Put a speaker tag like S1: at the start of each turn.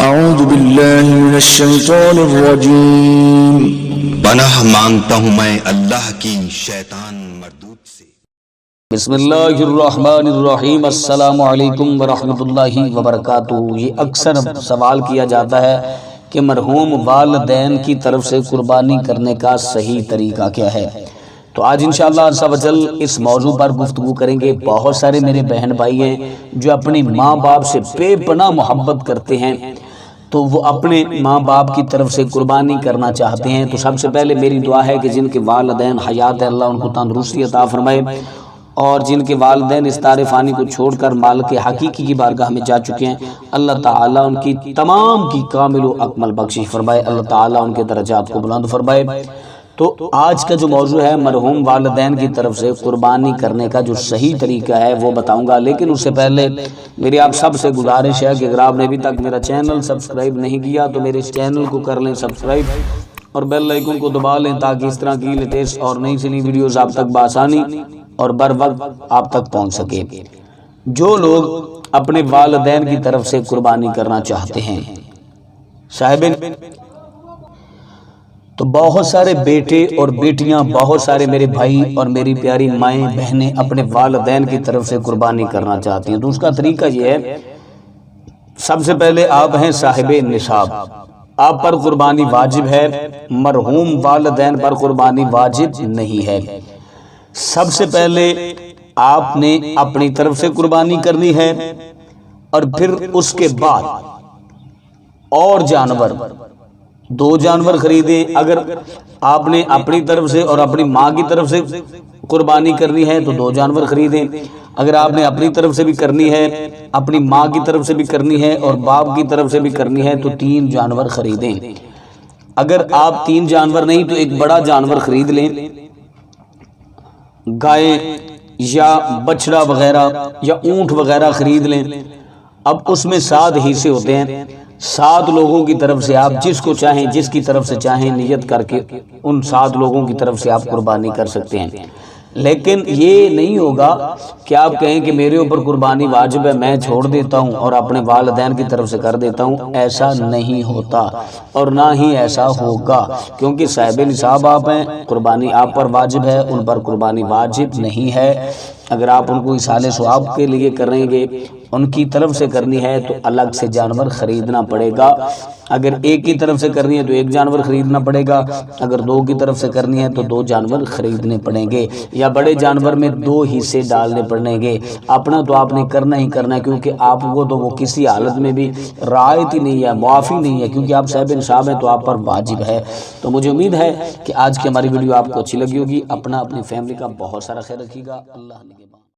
S1: اعوذ باللہ من الشیطان الرجیم۔
S2: پناہ مانگتا ہوں میں اللہ کی شیطان مردود سے۔
S3: بسم اللہ الرحمن الرحیم۔ السلام علیکم ورحمۃ اللہ وبرکاتہ۔ یہ اکثر سوال کیا جاتا ہے کہ مرحوم والدین کی طرف سے قربانی کرنے کا صحیح طریقہ کیا ہے؟ تو آج انشاءاللہ عز و جل اس موضوع پر گفتگو کریں گے۔ بہت سارے میرے بہن بھائی ہیں جو اپنی ماں باپ سے بے پناہ محبت کرتے ہیں، تو وہ اپنے ماں باپ کی طرف سے قربانی کرنا چاہتے ہیں۔ تو سب سے پہلے میری دعا ہے کہ جن کے والدین حیات ہے اللہ ان کو تندرستی عطا فرمائے، اور جن کے والدین اس دار فانی کو چھوڑ کر مالک حقیقی کی بارگاہ میں جا چکے ہیں، اللہ تعالیٰ ان کی تمام کی کامل و اکمل بخشش فرمائے، اللہ تعالیٰ ان کے درجات کو بلند فرمائے۔ تو آج کا جو موضوع ہے مرحوم والدین کی طرف سے قربانی کرنے کا جو صحیح طریقہ ہے وہ بتاؤں گا، لیکن اس سے پہلے میری آپ سب سے گزارش ہے کہ اگر آپ نے ابھی تک میرا چینل سبسکرائب نہیں کیا تو میرے اس چینل کو کر لیں سبسکرائب، اور بیل آئیکن کو دبا لیں تاکہ اس طرح کی لیٹسٹ اور نئی سے نئی ویڈیوز آپ تک بآسانی اور بر وقت آپ تک پہنچ سکے۔ جو لوگ اپنے والدین کی طرف سے قربانی کرنا چاہتے ہیں صاحب، تو بہت سارے بیٹے اور بیٹیاں، بہت سارے میرے بھائی اور میری پیاری مائیں بہنیں اپنے والدین کی طرف سے قربانی کرنا چاہتی ہیں۔ تو اس کا طریقہ یہ ہے، سب سے پہلے آپ ہیں صاحب نصاب، آپ پر قربانی واجب ہے، مرحوم والدین پر قربانی واجب نہیں ہے۔ سب سے پہلے آپ نے اپنی طرف سے قربانی کرنی ہے، اور پھر اس کے بعد اور جانور، دو جانور خریدیں۔ اگر آپ نے اپنی طرف سے اور اپنی ماں کی طرف سے قربانی کرنی ہے تو دو جانور خریدیں۔ اگر آپ نے اپنی طرف سے بھی کرنی ہے، اپنی ماں کی طرف سے بھی کرنی ہے اور باپ کی طرف سے بھی کرنی ہے تو 3 جانور خریدیں۔ اگر آپ 3 جانور نہیں تو ایک بڑا جانور خرید لیں، گائے یا بچڑا وغیرہ یا اونٹ وغیرہ خرید لیں۔ اب اس میں 7 حصے ہوتے ہیں، 7 لوگوں کی طرف سے آپ جس کو چاہیں، جس کی طرف سے چاہیں نیت کر کے ان 7 لوگوں کی طرف سے آپ قربانی کر سکتے ہیں۔ لیکن یہ نہیں ہوگا کہ آپ کہیں کہ میرے اوپر قربانی واجب ہے، میں چھوڑ دیتا ہوں اور اپنے والدین کی طرف سے کر دیتا ہوں۔ ایسا نہیں ہوتا اور نہ ہی ایسا ہوگا، کیونکہ صاحب نصاب آپ ہیں، قربانی آپ پر واجب ہے، ان پر قربانی واجب نہیں ہے۔ اگر آپ ان کو ایصال ثواب کے لیے کریں گے، ان کی طرف سے کرنی ہے تو الگ سے جانور خریدنا پڑے گا۔ اگر ایک کی طرف سے کرنی ہے تو 1 جانور خریدنا پڑے گا، اگر 2 کی طرف سے کرنی ہے تو 2 جانور خریدنے پڑیں گے، یا بڑے جانور میں 2 حصے ڈالنے پڑیں گے۔ اپنا تو آپ نے کرنا ہی کرنا ہے، کیونکہ آپ کو تو وہ کسی حالت میں بھی رعایت ہی نہیں ہے، معافی نہیں ہے، کیونکہ آپ صاحب نصاب ہیں تو آپ پر واجب ہے۔ تو مجھے امید ہے کہ آج کی ہماری ویڈیو آپ کو اچھی لگی ہوگی۔ اپنا اپنی فیملی کا بہت سارا خیال رکھیے گا۔ اللہ نگہبان۔